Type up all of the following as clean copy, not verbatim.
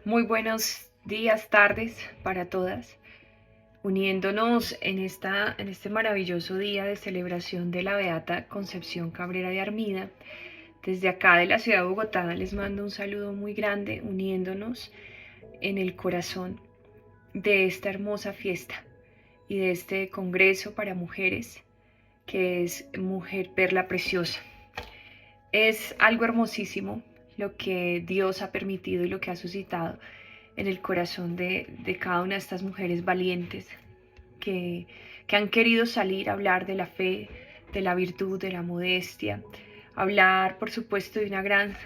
Muy buenos días, tardes para todas, uniéndonos en este maravilloso día de celebración de la Beata Concepción Cabrera de Armida. Desde acá de la ciudad de Bogotá les mando un saludo muy grande, uniéndonos en el corazón de esta hermosa fiesta y de este congreso para mujeres que es Mujer Perla Preciosa. Es algo hermosísimo lo que Dios ha permitido y lo que ha suscitado en el corazón de cada una de estas mujeres valientes que, que han querido salir a hablar de la fe, de la virtud, de la modestia, hablar por supuesto de una gran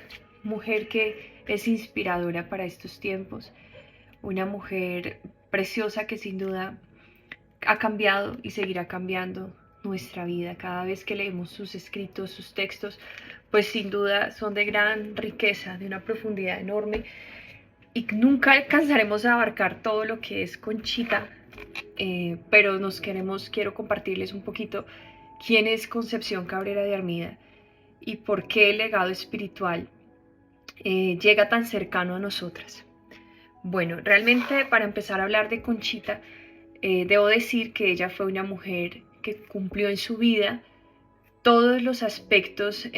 mujer que es inspiradora para estos tiempos, una mujer preciosa que sin duda ha cambiado y seguirá cambiando nuestra vida. Cada vez que leemos sus escritos, sus textos, pues sin duda son de gran riqueza, de una profundidad enorme, y nunca alcanzaremos a abarcar todo lo que es Conchita, pero quiero compartirles un poquito quién es Concepción Cabrera de Armida y por qué el legado espiritual llega tan cercano a nosotras. Bueno, realmente para empezar a hablar de Conchita, debo decir que ella fue una mujer que cumplió en su vida todos los aspectos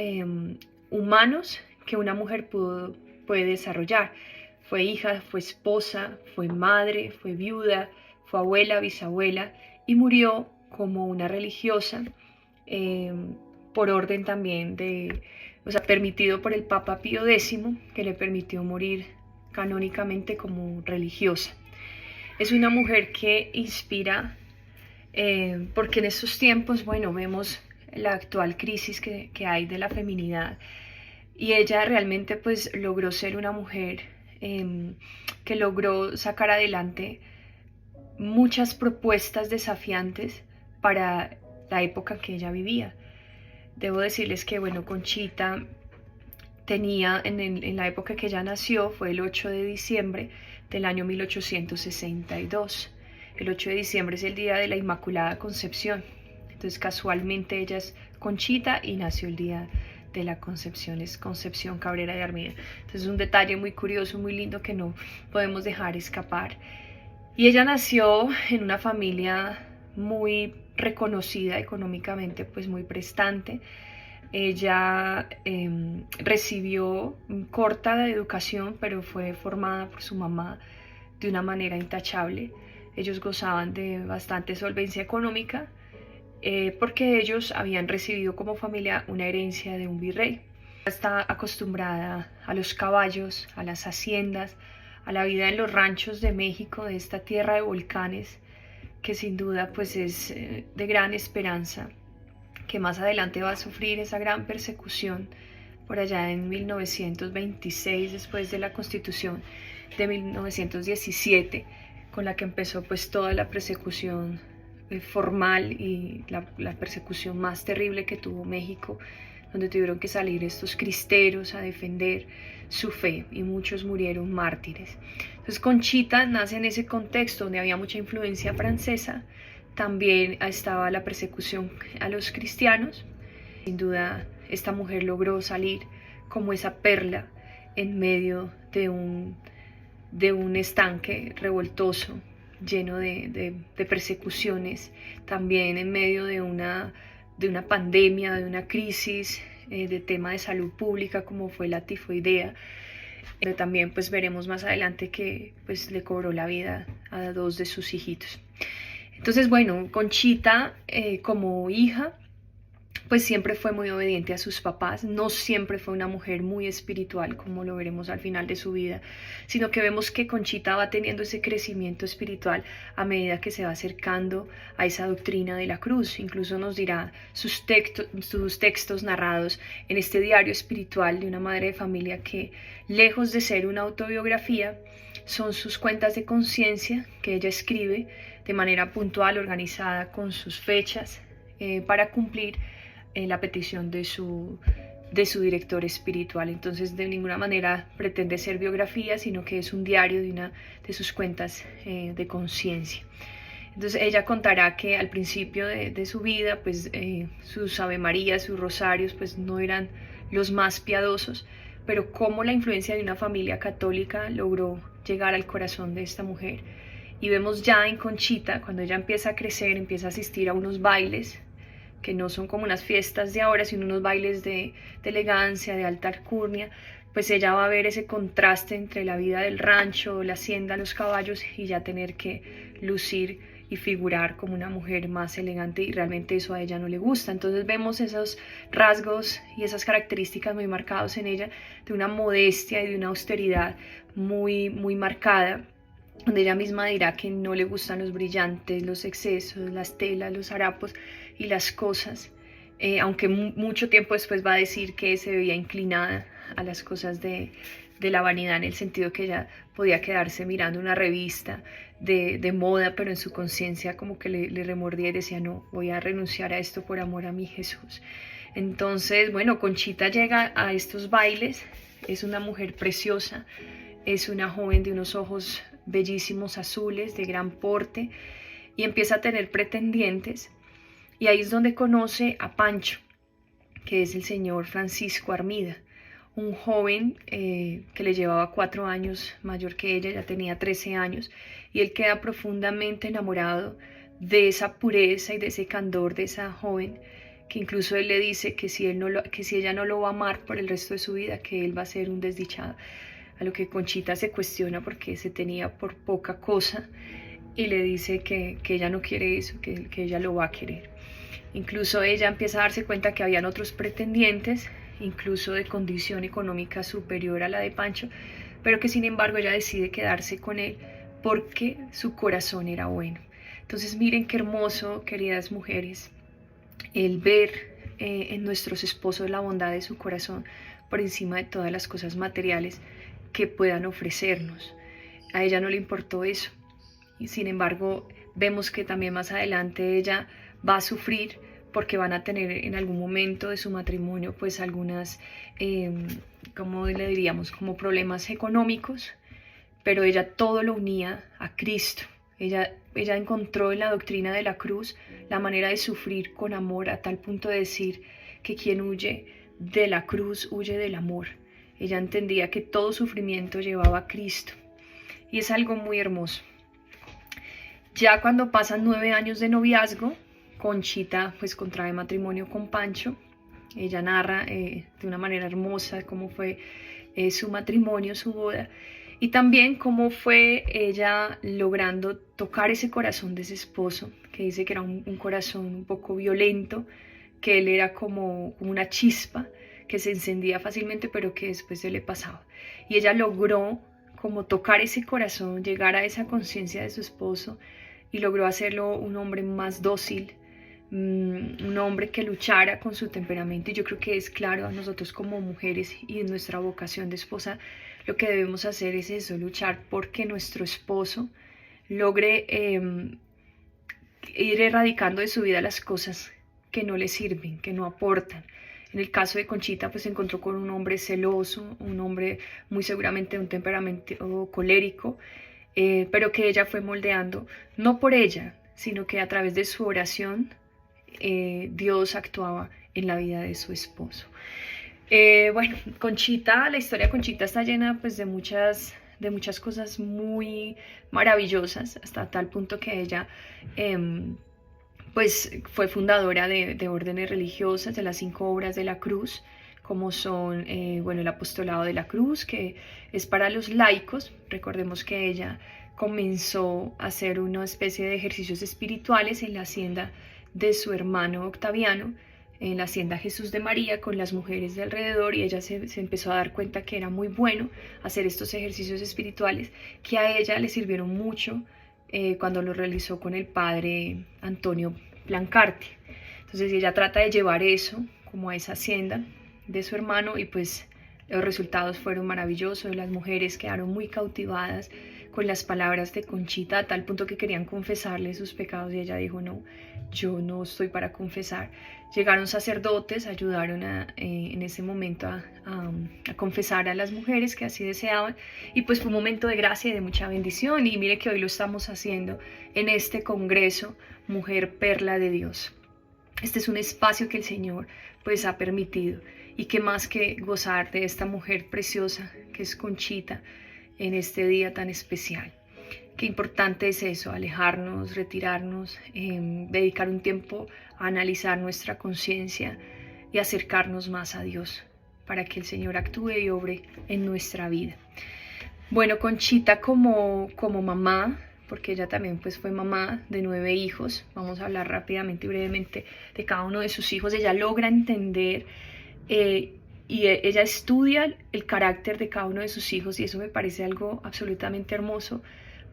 humanos que una mujer puede desarrollar. Fue hija, fue esposa, fue madre, fue viuda, fue abuela, bisabuela y murió como una religiosa por orden también permitido por el Papa Pío X, que le permitió morir canónicamente como religiosa. Es una mujer que inspira porque en estos tiempos, bueno, vemos la actual crisis que hay de la feminidad, y ella realmente pues logró ser una mujer que logró sacar adelante muchas propuestas desafiantes para la época que ella vivía. Debo decirles que, bueno, Conchita tenía, en la época que ella nació, fue el 8 de diciembre del año 1862. El 8 de diciembre es el día de la Inmaculada Concepción. Entonces, casualmente ella es Conchita y nació el día de la Concepción, es Concepción Cabrera de Armida. Entonces, es un detalle muy curioso, muy lindo que no podemos dejar escapar. Y ella nació en una familia muy reconocida económicamente, pues muy prestante. Ella recibió corta educación, pero fue formada por su mamá de una manera intachable. Ellos gozaban de bastante solvencia económica porque ellos habían recibido como familia una herencia de un virrey. Está acostumbrada a los caballos, a las haciendas, a la vida en los ranchos de México, de esta tierra de volcanes, que sin duda pues es de gran esperanza, que más adelante va a sufrir esa gran persecución por allá en 1926, después de la Constitución de 1917, con la que empezó pues toda la persecución formal y la persecución más terrible que tuvo México, donde tuvieron que salir estos cristeros a defender su fe y muchos murieron mártires. Entonces Conchita nace en ese contexto donde había mucha influencia francesa, también estaba la persecución a los cristianos. Sin duda esta mujer logró salir como esa perla en medio de un estanque revoltoso, lleno de persecuciones, también en medio de una pandemia, de una crisis de tema de salud pública como fue la tifoidea. También pues veremos más adelante que pues le cobró la vida a dos de sus hijitos. Entonces, bueno, Conchita como hija pues siempre fue muy obediente a sus papás, no siempre fue una mujer muy espiritual, como lo veremos al final de su vida, sino que vemos que Conchita va teniendo ese crecimiento espiritual a medida que se va acercando a esa doctrina de la cruz. Incluso nos dirá sus textos narrados en este diario espiritual de una madre de familia que, lejos de ser una autobiografía, son sus cuentas de conciencia que ella escribe de manera puntual, organizada, con sus fechas, para cumplir la petición de su director espiritual. Entonces de ninguna manera pretende ser biografía, sino que es un diario de sus cuentas de conciencia. Entonces ella contará que al principio de su vida pues sus Ave Marías, sus rosarios pues no eran los más piadosos, pero cómo la influencia de una familia católica logró llegar al corazón de esta mujer. Y vemos ya en Conchita, cuando ella empieza a crecer, empieza a asistir a unos bailes, que no son como unas fiestas de ahora, sino unos bailes de elegancia, de alta alcurnia, pues ella va a ver ese contraste entre la vida del rancho, la hacienda, los caballos, y ya tener que lucir y figurar como una mujer más elegante, y realmente eso a ella no le gusta. Entonces vemos esos rasgos y esas características muy marcados en ella, de una modestia y de una austeridad muy, muy marcada, donde ella misma dirá que no le gustan los brillantes, los excesos, las telas, los harapos y las cosas, aunque mucho tiempo después va a decir que se veía inclinada a las cosas de la vanidad, en el sentido que ella podía quedarse mirando una revista de moda, pero en su conciencia como que le remordía y decía, no, voy a renunciar a esto por amor a mi Jesús. Entonces, bueno, Conchita llega a estos bailes, es una mujer preciosa, es una joven de unos ojos bellísimos azules, de gran porte, y empieza a tener pretendientes, y ahí es donde conoce a Pancho, que es el señor Francisco Armida, un joven que le llevaba 4 años mayor que ella, ya tenía 13 años, y él queda profundamente enamorado de esa pureza y de ese candor de esa joven, que incluso él le dice que si ella no lo va a amar por el resto de su vida, que él va a ser un desdichado. A lo que Conchita se cuestiona porque se tenía por poca cosa, y le dice que ella no quiere eso, que ella lo va a querer. Incluso ella empieza a darse cuenta que habían otros pretendientes, incluso de condición económica superior a la de Pancho, pero que sin embargo ella decide quedarse con él porque su corazón era bueno. Entonces miren qué hermoso, queridas mujeres, el ver en nuestros esposos la bondad de su corazón por encima de todas las cosas materiales que puedan ofrecernos. A ella no le importó eso, y sin embargo vemos que también más adelante ella va a sufrir porque van a tener en algún momento de su matrimonio pues algunas, ¿cómo le diríamos? Como problemas económicos, pero ella todo lo unía a Cristo. Ella encontró en la doctrina de la cruz la manera de sufrir con amor, a tal punto de decir que quien huye de la cruz huye del amor. Ella entendía que todo sufrimiento llevaba a Cristo, y es algo muy hermoso. Ya cuando pasan 9 años de noviazgo, Conchita pues contrae matrimonio con Pancho. Ella narra de una manera hermosa cómo fue su matrimonio, su boda, y también cómo fue ella logrando tocar ese corazón de ese esposo, que dice que era un corazón un poco violento, que él era como una chispa que se encendía fácilmente, pero que después se le pasaba. Y ella logró como tocar ese corazón, llegar a esa conciencia de su esposo, y logró hacerlo un hombre más dócil, un hombre que luchara con su temperamento. Y yo creo que es claro a nosotros como mujeres y en nuestra vocación de esposa, lo que debemos hacer es eso, luchar porque nuestro esposo logre ir erradicando de su vida las cosas que no le sirven, que no aportan. En el caso de Conchita, pues se encontró con un hombre celoso, un hombre muy seguramente de un temperamento colérico, pero que ella fue moldeando, no por ella, sino que a través de su oración, Dios actuaba en la vida de su esposo. Bueno, Conchita, la historia de Conchita está llena pues de muchas cosas muy maravillosas, hasta tal punto que ella pues fue fundadora de órdenes religiosas, de las 5 obras de la cruz, como son bueno, el apostolado de la cruz, que es para los laicos. Recordemos que ella comenzó a hacer una especie de ejercicios espirituales en la hacienda de su hermano Octaviano, en la hacienda Jesús de María, con las mujeres de alrededor, y ella se empezó a dar cuenta que era muy bueno hacer estos ejercicios espirituales, que a ella le sirvieron mucho cuando lo realizó con el padre Antonio Plancarte. Entonces ella trata de llevar eso como a esa hacienda de su hermano, y pues los resultados fueron maravillosos. Las mujeres quedaron muy cautivadas con las palabras de Conchita, a tal punto que querían confesarle sus pecados, y ella dijo, no, yo no estoy para confesar. Llegaron sacerdotes, ayudaron en ese momento a confesar a las mujeres que así deseaban, y pues fue un momento de gracia y de mucha bendición. Y mire que hoy lo estamos haciendo en este congreso Mujer Perla de Dios. Este es un espacio que el Señor pues ha permitido, Y qué más que gozar de esta mujer preciosa que es Conchita en este día tan especial. Qué importante es eso, alejarnos, retirarnos, dedicar un tiempo a analizar nuestra conciencia y acercarnos más a Dios para que el Señor actúe y obre en nuestra vida. Bueno, Conchita como mamá, porque ella también pues fue mamá de 9 hijos, vamos a hablar rápidamente y brevemente de cada uno de sus hijos. Ella logra entender y ella estudia el carácter de cada uno de sus hijos, y eso me parece algo absolutamente hermoso,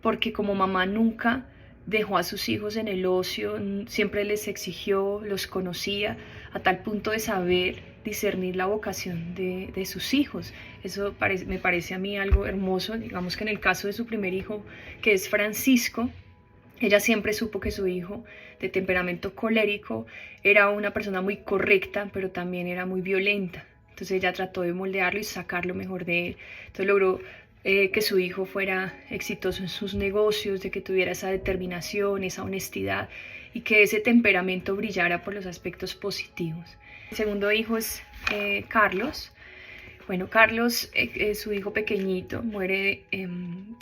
porque como mamá nunca dejó a sus hijos en el ocio, siempre les exigió, los conocía, a tal punto de saber discernir la vocación de sus hijos. Eso me parece a mí algo hermoso. Digamos que en el caso de su primer hijo, que es Francisco, ella siempre supo que su hijo, de temperamento colérico, era una persona muy correcta, pero también era muy violenta. Entonces ella trató de moldearlo y sacar lo mejor de él. Entonces logró que su hijo fuera exitoso en sus negocios, de que tuviera esa determinación, esa honestidad, y que ese temperamento brillara por los aspectos positivos. El segundo hijo es Carlos. Bueno, Carlos, su hijo pequeñito, muere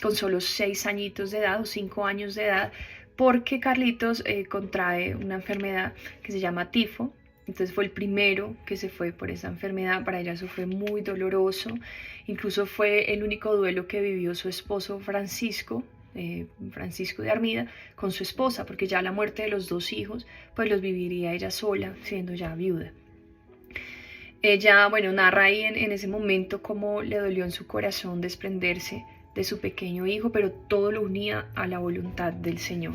con solo 6 añitos de edad o 5 años de edad, porque Carlitos contrae una enfermedad que se llama tifo. Entonces fue el primero que se fue por esa enfermedad. Para ella eso fue muy doloroso. Incluso fue el único duelo que vivió su esposo Francisco, Francisco de Armida, con su esposa, porque ya la muerte de los 2 hijos, pues los viviría ella sola, siendo ya viuda. Ella, bueno, narra ahí en ese momento cómo le dolió en su corazón desprenderse de su pequeño hijo, pero todo lo unía a la voluntad del Señor.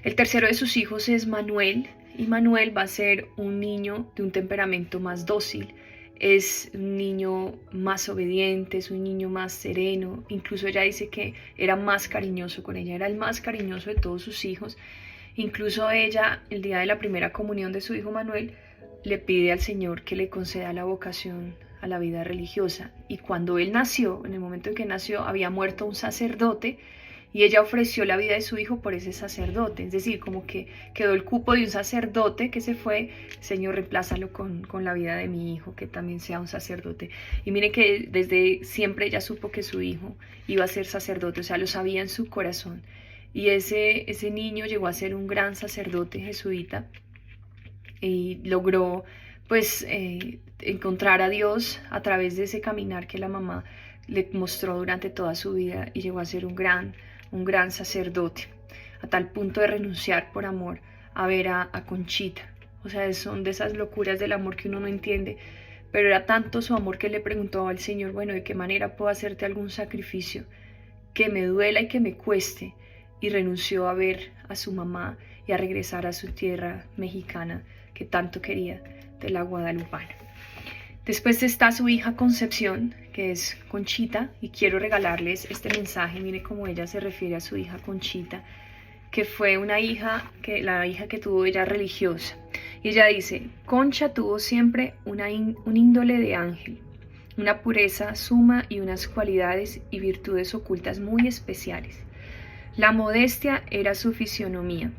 El tercero de sus hijos es Manuel, y Manuel va a ser un niño de un temperamento más dócil, es un niño más obediente, es un niño más sereno. Incluso ella dice que era más cariñoso con ella, era el más cariñoso de todos sus hijos. Incluso ella, el día de la primera comunión de su hijo Manuel, le pide al Señor que le conceda la vocación a la vida religiosa. Y cuando él nació, en el momento en que nació, había muerto un sacerdote, y ella ofreció la vida de su hijo por ese sacerdote. Es decir, como que quedó el cupo de un sacerdote que se fue, Señor, reemplázalo con la vida de mi hijo, que también sea un sacerdote. Y mire que desde siempre ella supo que su hijo iba a ser sacerdote, o sea, lo sabía en su corazón. Y ese niño llegó a ser un gran sacerdote jesuita, y logró pues encontrar a Dios a través de ese caminar que la mamá le mostró durante toda su vida, y llegó a ser un gran sacerdote, a tal punto de renunciar por amor a ver a Conchita. O sea, son de esas locuras del amor que uno no entiende, pero era tanto su amor que le preguntó al Señor, bueno, ¿de qué manera puedo hacerte algún sacrificio que me duela y que me cueste? Y renunció a ver a su mamá y a regresar a su tierra mexicana que tanto quería, de la Guadalupana. Después está su hija Concepción, que es Conchita, y quiero regalarles este mensaje. Mire cómo ella se refiere a su hija Conchita, que fue la hija que tuvo ella religiosa. Y ella dice: Concha tuvo siempre un índole de ángel, una pureza suma y unas cualidades y virtudes ocultas muy especiales. La modestia era su fisionomía.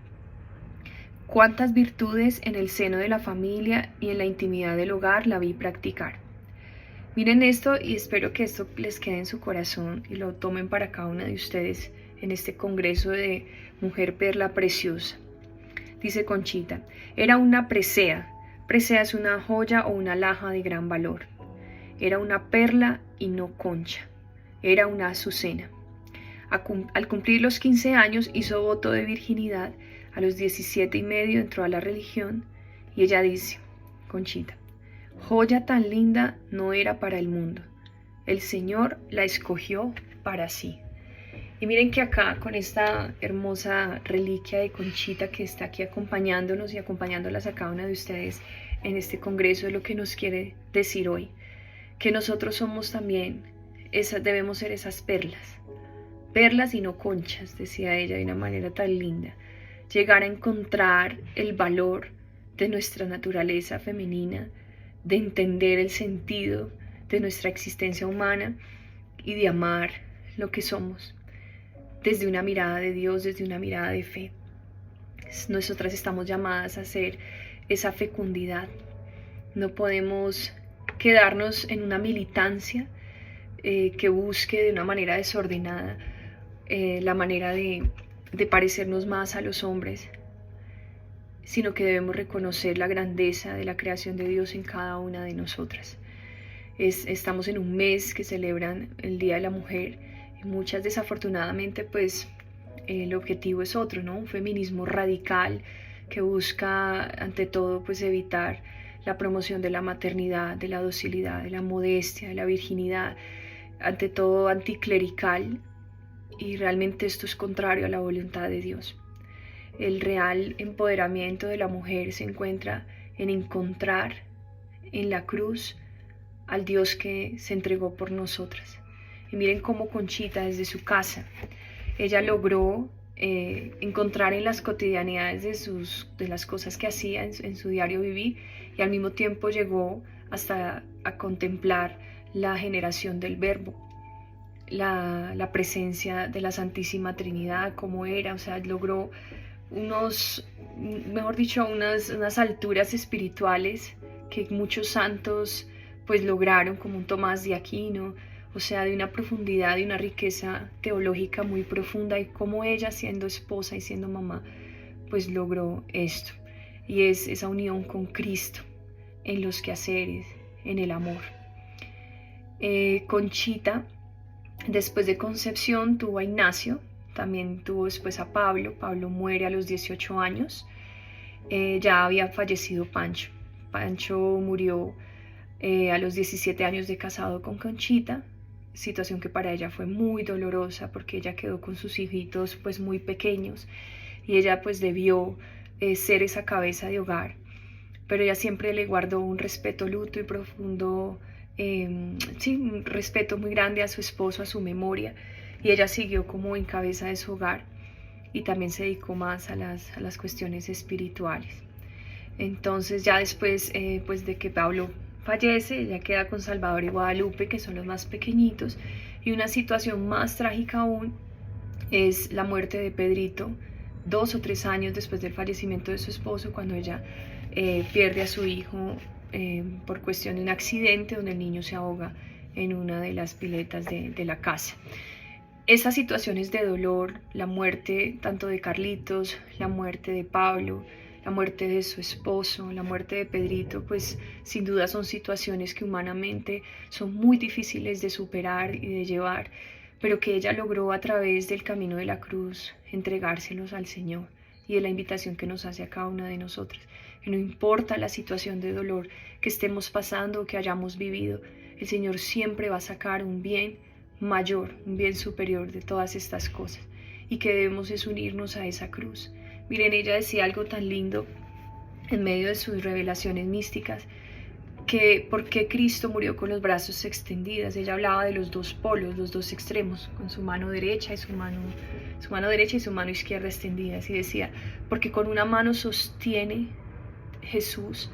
Cuántas virtudes en el seno de la familia y en la intimidad del hogar la vi practicar. Miren esto, y espero que esto les quede en su corazón y lo tomen para cada una de ustedes en este congreso de Mujer Perla Preciosa. Dice Conchita: era una presea. Presea es una joya o una alhaja de gran valor. Era una perla y no concha. Era una azucena. Al cumplir los 15 años hizo voto de virginidad. A los 17 y medio entró a la religión, y ella dice, Conchita: joya tan linda no era para el mundo. El Señor la escogió para sí. Y miren que acá, con esta hermosa reliquia de Conchita que está aquí acompañándonos y acompañándolas a cada una de ustedes en este congreso, es lo que nos quiere decir hoy, que nosotros somos también, debemos ser esas perlas y no conchas, decía ella de una manera tan linda. Llegar a encontrar el valor de nuestra naturaleza femenina, de entender el sentido de nuestra existencia humana y de amar lo que somos desde una mirada de Dios, desde una mirada de fe. Nosotras estamos llamadas a ser esa fecundidad. No podemos quedarnos en una militancia que busque de una manera desordenada la manera de parecernos más a los hombres, sino que debemos reconocer la grandeza de la creación de Dios en cada una de nosotras. Estamos en un mes que celebran el Día de la Mujer y muchas desafortunadamente pues el objetivo es otro, ¿no? Un feminismo radical que busca ante todo pues evitar la promoción de la maternidad, de la docilidad, de la modestia, de la virginidad, ante todo anticlerical, y realmente esto es contrario a la voluntad de Dios. El real empoderamiento de la mujer se encuentra en encontrar en la cruz al Dios que se entregó por nosotras. Y miren cómo Conchita desde su casa, ella logró encontrar en las cotidianidades de las cosas que hacía en su diario vivir, y al mismo tiempo llegó hasta a contemplar la generación del Verbo, la presencia de la Santísima Trinidad, como era, o sea, logró unas alturas espirituales que muchos santos pues lograron, como un Tomás de Aquino, o sea, de una profundidad y una riqueza teológica muy profunda, y como ella, siendo esposa y siendo mamá, pues logró esto, y es esa unión con Cristo en los quehaceres, en el amor. Conchita, después de concepción, tuvo a Ignacio, también tuvo después a Pablo. Pablo muere a los 18 años, ya había fallecido Pancho. Pancho murió a los 17 años de casado con Conchita, situación que para ella fue muy dolorosa porque ella quedó con sus hijitos pues muy pequeños y ella pues debió ser esa cabeza de hogar, pero ella siempre le guardó un respeto luto y profundo, un respeto muy grande a su esposo, a su memoria, y ella siguió como en cabeza de su hogar y también se dedicó más a las cuestiones espirituales. Entonces ya después pues de que Pablo fallece, ella queda con Salvador y Guadalupe, que son los más pequeñitos, y una situación más trágica aún es la muerte de Pedrito, 2 o 3 años después del fallecimiento de su esposo, cuando ella pierde a su hijo por cuestión de un accidente donde el niño se ahoga en una de las piletas de la casa. Esas situaciones de dolor, la muerte tanto de Carlitos, la muerte de Pablo, la muerte de su esposo, la muerte de Pedrito, pues sin duda son situaciones que humanamente son muy difíciles de superar y de llevar, pero que ella logró a través del camino de la cruz entregárselos al Señor, y de la invitación que nos hace a cada una de nosotras, que no importa la situación de dolor que estemos pasando o que hayamos vivido, el Señor siempre va a sacar un bien mayor, un bien superior de todas estas cosas, y que debemos es unirnos a esa cruz. Miren, ella decía algo tan lindo en medio de sus revelaciones místicas, que por qué Cristo murió con los brazos extendidos. Ella hablaba de los dos polos, los dos extremos, con su mano derecha y su mano izquierda extendidas, y decía, porque con una mano sostiene Jesús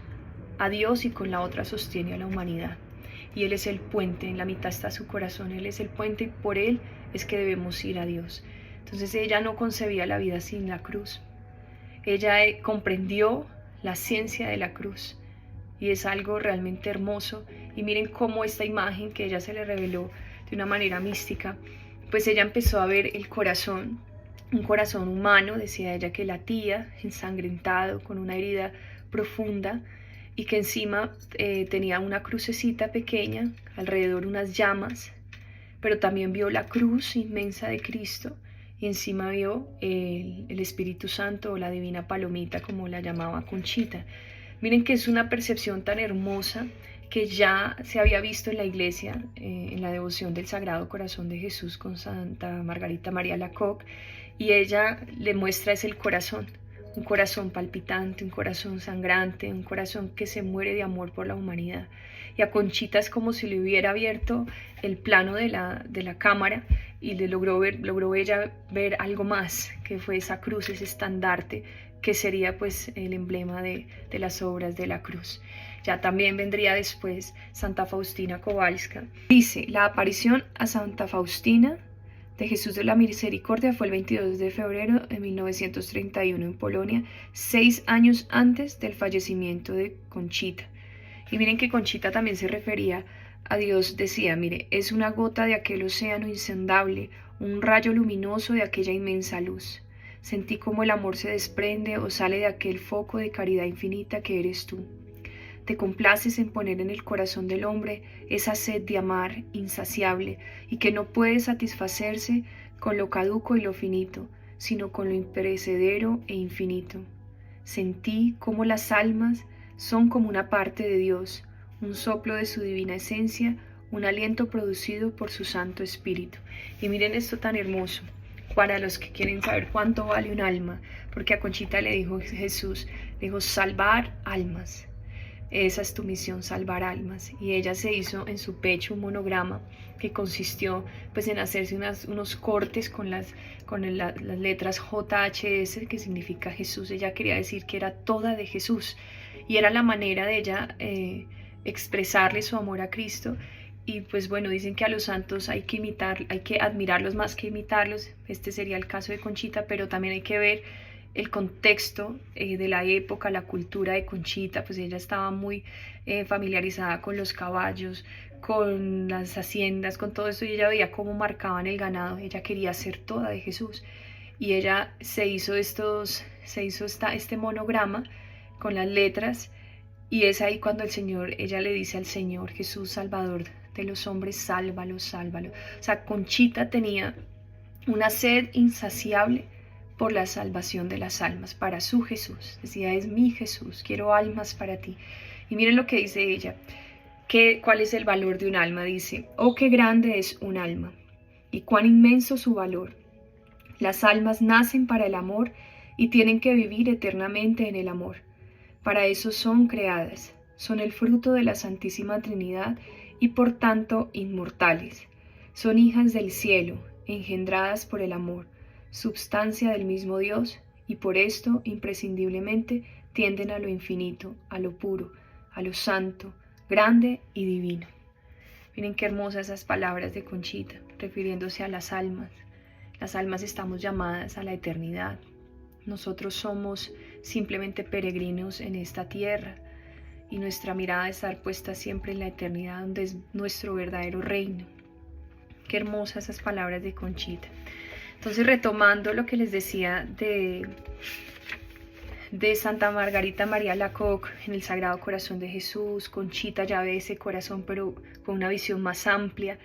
a Dios y con la otra sostiene a la humanidad, y Él es el puente, en la mitad está su corazón, Él es el puente y por Él es que debemos ir a Dios. Entonces ella no concebía la vida sin la cruz. Ella comprendió la ciencia de la cruz, y es algo realmente hermoso. Y miren cómo esta imagen que ella se le reveló de una manera mística, pues ella empezó a ver el corazón, un corazón humano, decía ella, que latía, ensangrentado, con una herida profunda, y que encima tenía una crucecita pequeña, alrededor unas llamas, pero también vio la cruz inmensa de Cristo, y encima vio el Espíritu Santo, o la divina palomita, como la llamaba Conchita. Miren que es una percepción tan hermosa que ya se había visto en la iglesia, en la devoción del Sagrado Corazón de Jesús con Santa Margarita María Alacoque, y ella le muestra es el corazón, un corazón palpitante, un corazón sangrante, un corazón que se muere de amor por la humanidad. Y a Conchita es como si le hubiera abierto el plano de la cámara, y le logró ella ver algo más, que fue esa cruz, ese estandarte, que sería pues el emblema de las obras de la cruz. Ya también vendría después Santa Faustina Kowalska. Dice, la aparición a Santa Faustina de Jesús de la Misericordia fue el 22 de febrero de 1931 en Polonia, 6 años antes del fallecimiento de Conchita. Y miren que Conchita también se refería a Dios, decía, mire, es una gota de aquel océano insondable, un rayo luminoso de aquella inmensa luz. Sentí como el amor se desprende o sale de aquel foco de caridad infinita que eres tú. Te complaces en poner en el corazón del hombre esa sed de amar insaciable y que no puede satisfacerse con lo caduco y lo finito, sino con lo imperecedero e infinito. Sentí como las almas son como una parte de Dios, un soplo de su divina esencia, un aliento producido por su Santo Espíritu. Y miren esto tan hermoso, para los que quieren saber cuánto vale un alma, porque a Conchita le dijo Jesús, le dijo, salvar almas. Esa es tu misión, salvar almas. Y ella se hizo en su pecho un monograma que consistió pues en hacerse unos cortes con las letras JHS, que significa Jesús. Ella quería decir que era toda de Jesús. Y era la manera de ella expresarle su amor a Cristo. Y pues bueno, dicen que a los santos hay que imitar, hay que admirarlos más que imitarlos. Este sería el caso de Conchita, pero también hay que ver el contexto de la época, la cultura de Conchita, pues ella estaba muy familiarizada con los caballos, con las haciendas, con todo esto, y ella veía cómo marcaban el ganado. Ella quería ser toda de Jesús. Y ella se hizo este monograma con las letras, y es ahí cuando ella le dice al Señor, Jesús, Salvador de los hombres, sálvalo, sálvalo. O sea, Conchita tenía una sed insaciable por la salvación de las almas, para su Jesús. Decía, es mi Jesús, quiero almas para ti. Y miren lo que dice ella, ¿cuál es el valor de un alma? Dice, oh, qué grande es un alma, y cuán inmenso su valor. Las almas nacen para el amor y tienen que vivir eternamente en el amor. Para eso son creadas, son el fruto de la Santísima Trinidad y por tanto inmortales. Son hijas del cielo, engendradas por el amor, substancia del mismo Dios, y por esto imprescindiblemente tienden a lo infinito, a lo puro, a lo santo, grande y divino. Miren qué hermosas esas palabras de Conchita, refiriéndose a las almas. Las almas estamos llamadas a la eternidad. Nosotros somos simplemente peregrinos en esta tierra y nuestra mirada debe estar puesta siempre en la eternidad, donde es nuestro verdadero reino. Qué hermosas esas palabras de Conchita. Entonces, retomando lo que les decía de Santa Margarita María Alacoque en el Sagrado Corazón de Jesús, Conchita ya ve ese corazón pero con una visión más amplia.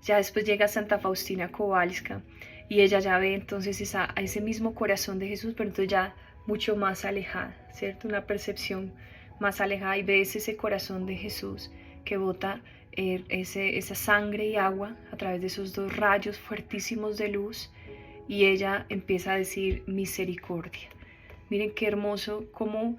Ya después llega Santa Faustina Kowalska y ella ya ve entonces a ese mismo corazón de Jesús, pero entonces ya mucho más alejada, ¿cierto? Una percepción más alejada, y ves ese corazón de Jesús que bota esa sangre y agua a través de esos dos rayos fuertísimos de luz, y ella empieza a decir misericordia. Miren qué hermoso, cómo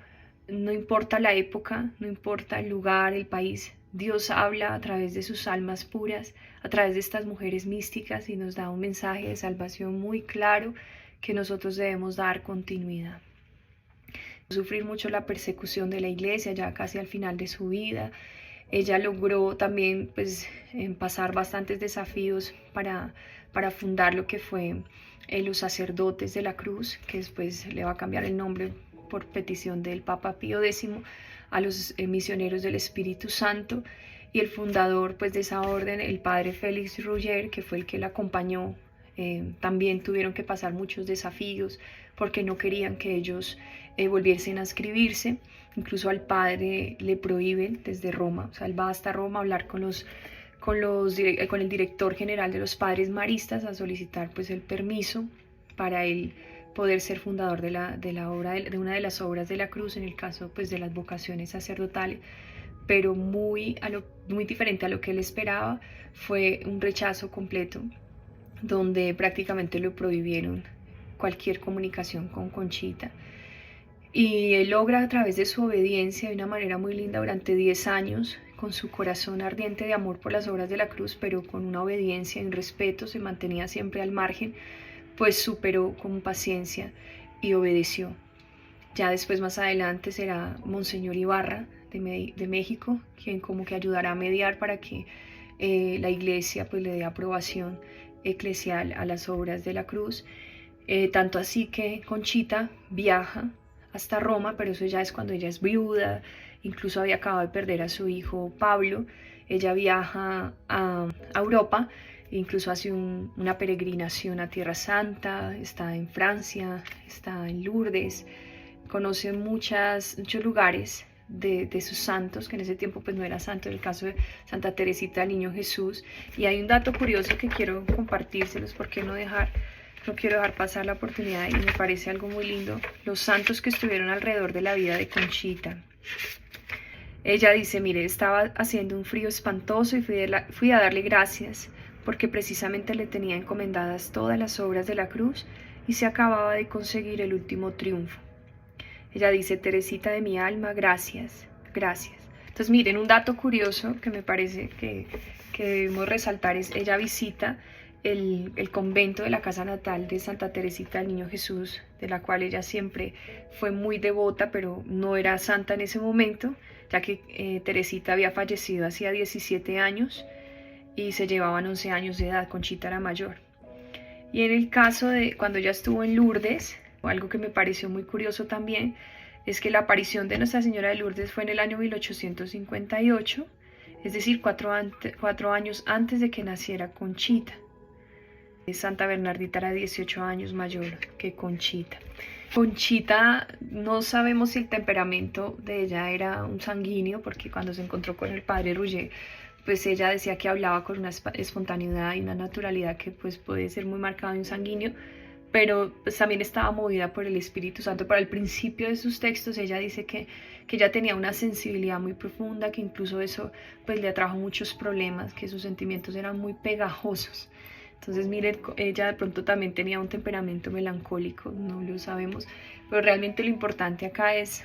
no importa la época, no importa el lugar, el país, Dios habla a través de sus almas puras, a través de estas mujeres místicas, y nos da un mensaje de salvación muy claro que nosotros debemos dar continuidad. Sufrir mucho la persecución de la iglesia ya casi al final de su vida. Ella logró también pues pasar bastantes desafíos para fundar lo que fue los sacerdotes de la cruz, que después le va a cambiar el nombre por petición del Papa Pío X a los misioneros del Espíritu Santo, y el fundador pues de esa orden, el padre Félix Roger, que fue el que la acompañó, también tuvieron que pasar muchos desafíos porque no querían que ellos volviesen a escribirse. Incluso al padre le prohíben desde Roma, o sea, él va hasta Roma a hablar con el director general de los padres maristas a solicitar pues el permiso para él poder ser fundador de una de las obras de la cruz, en el caso pues de las vocaciones sacerdotales. Pero muy diferente a lo que él esperaba, fue un rechazo completo, donde prácticamente le prohibieron cualquier comunicación con Conchita. Y él logra, a través de su obediencia de una manera muy linda, durante 10 años, con su corazón ardiente de amor por las obras de la cruz, pero con una obediencia y un respeto, se mantenía siempre al margen, pues superó con paciencia y obedeció. Ya después, más adelante, será Monseñor Ibarra de México quien como que ayudará a mediar para que la iglesia pues le dé aprobación eclesial a las obras de la cruz. Tanto así que Conchita viaja hasta Roma, pero eso ya es cuando ella es viuda incluso había acabado de perder a su hijo Pablo. Ella viaja a Europa, incluso hace una peregrinación a Tierra Santa, está en Francia, está en Lourdes, conoce muchos lugares de sus santos, que en ese tiempo pues no era santo, en el caso de Santa Teresita del Niño Jesús. Y hay un dato curioso que quiero compartírselos, porque no quiero dejar pasar la oportunidad, y me parece algo muy lindo, los santos que estuvieron alrededor de la vida de Conchita. Ella dice, mire, estaba haciendo un frío espantoso y fui a darle gracias, porque precisamente le tenía encomendadas todas las obras de la cruz y se acababa de conseguir el último triunfo. Ella dice, Teresita de mi alma, gracias, gracias. Entonces miren, un dato curioso que me parece que debemos resaltar es, ella visita el convento de la casa natal de Santa Teresita del Niño Jesús, de la cual ella siempre fue muy devota, pero no era santa en ese momento, ya que Teresita había fallecido hacía 17 años y se llevaban 11 años de edad, Conchita era mayor. Y en el caso de cuando ella estuvo en Lourdes, algo que me pareció muy curioso también, es que la aparición de Nuestra Señora de Lourdes fue en el año 1858, es decir, 4 años antes de que naciera Conchita. Santa Bernardita era 18 años mayor que Conchita. Conchita, no sabemos si el temperamento de ella era un sanguíneo, porque cuando se encontró con el padre Rouget, pues ella decía que hablaba con una espontaneidad y una naturalidad que pues puede ser muy marcada de un sanguíneo, pero pues también estaba movida por el Espíritu Santo. Para el principio de sus textos ella dice que ella tenía una sensibilidad muy profunda, que incluso eso pues le atrajo muchos problemas, que sus sentimientos eran muy pegajosos. Entonces miren, ella de pronto también tenía un temperamento melancólico, no lo sabemos, pero realmente lo importante acá es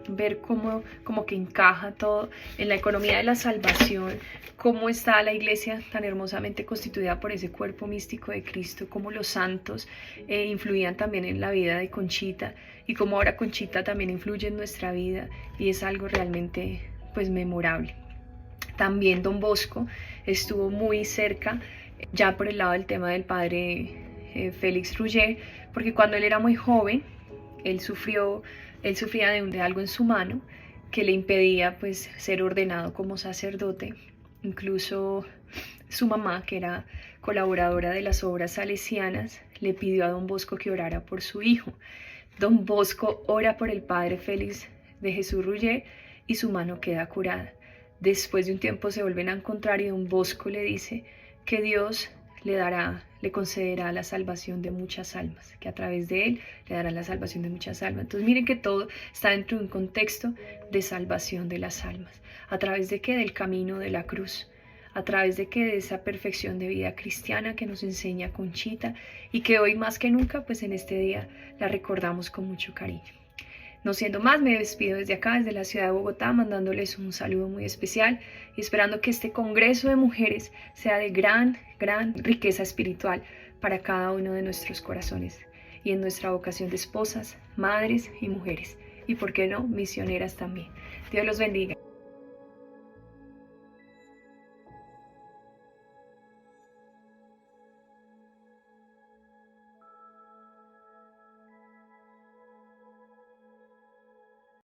ver cómo que encaja todo en la economía de la salvación, cómo está la iglesia tan hermosamente constituida por ese cuerpo místico de Cristo, cómo los santos influían también en la vida de Conchita, y cómo ahora Conchita también influye en nuestra vida, y es algo realmente pues memorable. También Don Bosco estuvo muy cerca, ya por el lado del tema del padre Félix Rouget, porque cuando él era muy joven, él sufría de algo en su mano que le impedía pues ser ordenado como sacerdote. Incluso su mamá, que era colaboradora de las obras salesianas, le pidió a Don Bosco que orara por su hijo. Don Bosco ora por el padre Félix de Jesús Rouget y su mano queda curada. Después de un tiempo se vuelven a encontrar y Don Bosco le dice que Dios le concederá la salvación de muchas almas, que a través de él le dará la salvación de muchas almas. Entonces miren que todo está dentro de un contexto de salvación de las almas. ¿A través de qué? Del camino de la cruz. ¿A través de qué? De esa perfección de vida cristiana que nos enseña Conchita, y que hoy más que nunca, pues en este día la recordamos con mucho cariño. No siendo más, me despido desde acá, desde la ciudad de Bogotá, mandándoles un saludo muy especial y esperando que este Congreso de Mujeres sea de gran riqueza espiritual para cada uno de nuestros corazones y en nuestra vocación de esposas, madres y mujeres, y por qué no, misioneras también. Dios los bendiga.